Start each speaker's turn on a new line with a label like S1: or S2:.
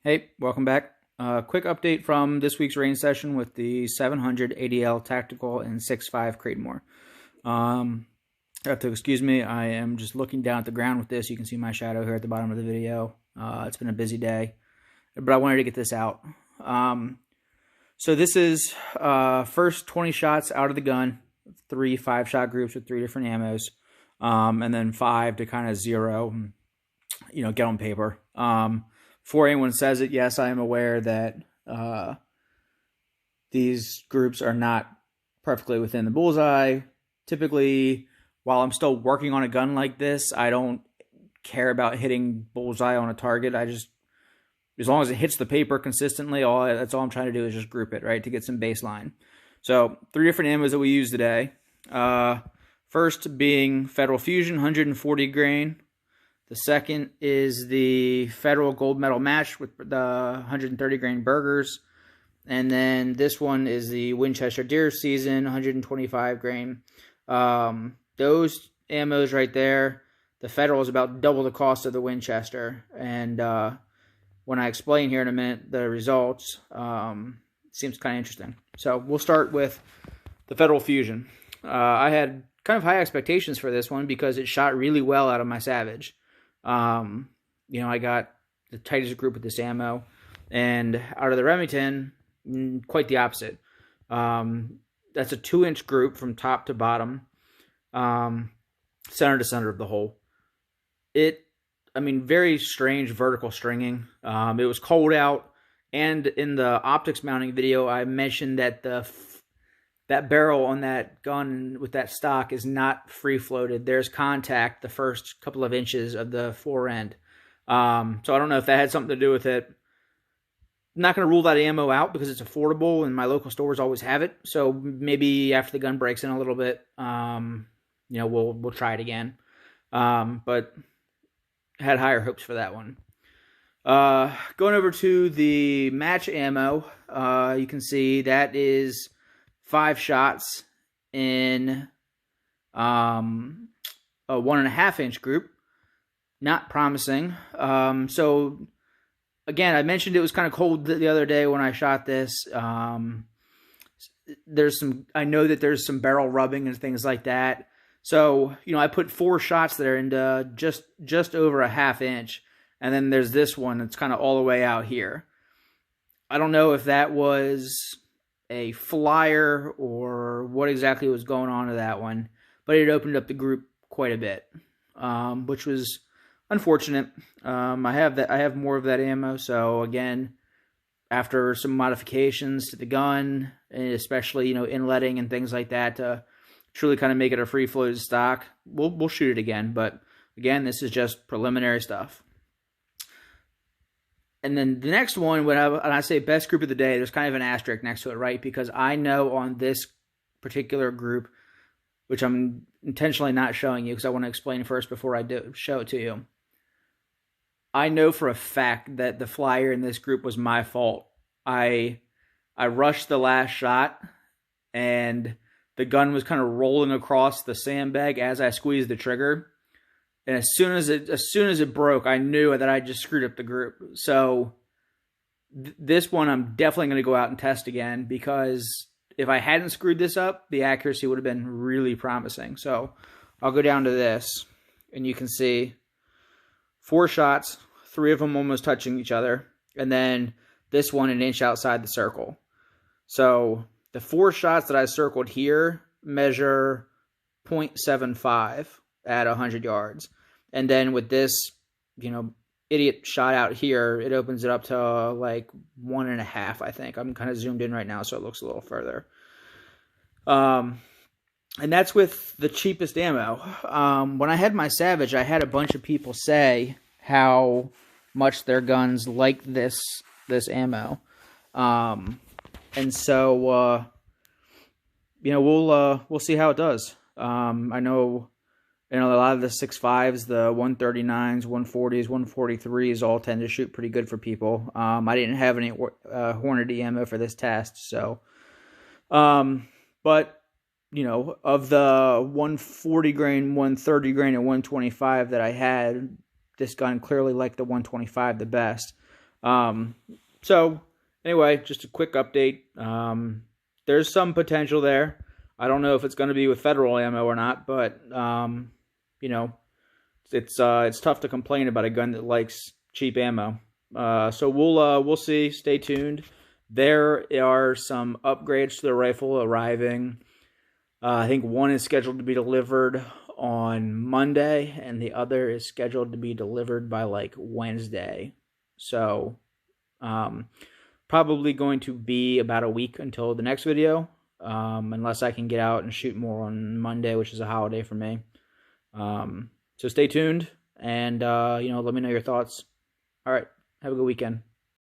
S1: Hey, welcome back. Quick update from this week's range session with the 700 ADL Tactical and 6.5 Creedmoor. You have to excuse me, I am just looking down at the ground with this. You can see my shadow here at the bottom of the video. It's been a busy day, but I wanted to get this out. So this is first 20 shots out of the gun, 3 5-shot groups with 3 different ammos, and then 5 to kind of zero, get on paper. Before anyone says it, yes, I am aware that these groups are not perfectly within the bullseye. Typically, while I'm still working on a gun like this, I don't care about hitting bullseye on a target. As long as it hits the paper consistently, that's all I'm trying to do is just group it, right, to get some baseline. So 3 different ammos that we use today. First being Federal Fusion, 140 grain. The second is the Federal Gold Medal Match with the 130 grain burgers. And then this one is the Winchester Deer Season, 125 grain. Those ammos right there, the Federal is about double the cost of the Winchester. And when I explain here in a minute the results, it seems kind of interesting. So we'll start with the Federal Fusion. I had kind of high expectations for this one because it shot really well out of my Savage. I got the tightest group with this ammo, and out of the Remington, quite the opposite. That's a 2-inch group from top to bottom, center to center of the hole. Very strange vertical stringing. It was cold out, and in the optics mounting video, I mentioned that that barrel on that gun with that stock is not free floated. There's contact the first couple of inches of the fore end. So I don't know if that had something to do with it. I'm not going to rule that ammo out because it's affordable and my local stores always have it. So maybe after the gun breaks in a little bit, we'll try it again. But had higher hopes for that one. Going over to the match ammo, you can see that is 5 shots in a 1.5-inch group. Not promising. So again, I mentioned it was kind of cold the other day when I shot this. I know that there's some barrel rubbing and things like that. So, I put 4 shots there into just over a 1/2 inch. And then there's this one that's kind of all the way out here. I don't know if that was a flyer or what exactly was going on to that one, but it opened up the group quite a bit, which was unfortunate. I have more of that ammo, so again, after some modifications to the gun, and especially inletting and things like that to truly kind of make it a free floated stock, we'll shoot it again. But again, this is just preliminary stuff. And then the next one, when I say best group of the day, there's kind of an asterisk next to it, right? Because I know on this particular group, which I'm intentionally not showing you because I want to explain first before I show it to you. I know for a fact that the flyer in this group was my fault. I rushed the last shot, and the gun was kind of rolling across the sandbag as I squeezed the trigger. And as soon as it broke, I knew that I just screwed up the group. So this one I'm definitely going to go out and test again, because if I hadn't screwed this up, the accuracy would have been really promising. So I'll go down to this, and you can see 4 shots, 3 of them almost touching each other, and then this one an inch outside the circle. So the 4 shots that I circled here measure 0.75 at 100 yards. And then with this, idiot shot out here, it opens it up to like 1.5, I think. I'm kind of zoomed in right now, so it looks a little further. And that's with the cheapest ammo. When I had my Savage, I had a bunch of people say how much their guns like this ammo. And so, we'll see how it does. I know a lot of the 6.5s, the 139s, 140s, 143s all tend to shoot pretty good for people. I didn't have any Hornady ammo for this test, so. But, of the 140 grain, 130 grain, and 125 that I had, this gun clearly liked the 125 the best. So anyway, just a quick update. There's some potential there. I don't know if it's going to be with federal ammo or not, but you know, it's tough to complain about a gun that likes cheap ammo. So we'll see. Stay tuned. There are some upgrades to the rifle arriving. I think one is scheduled to be delivered on Monday, and the other is scheduled to be delivered by like Wednesday. So, probably going to be about a week until the next video, unless I can get out and shoot more on Monday, which is a holiday for me. So stay tuned, and let me know your thoughts. All right, have a good weekend.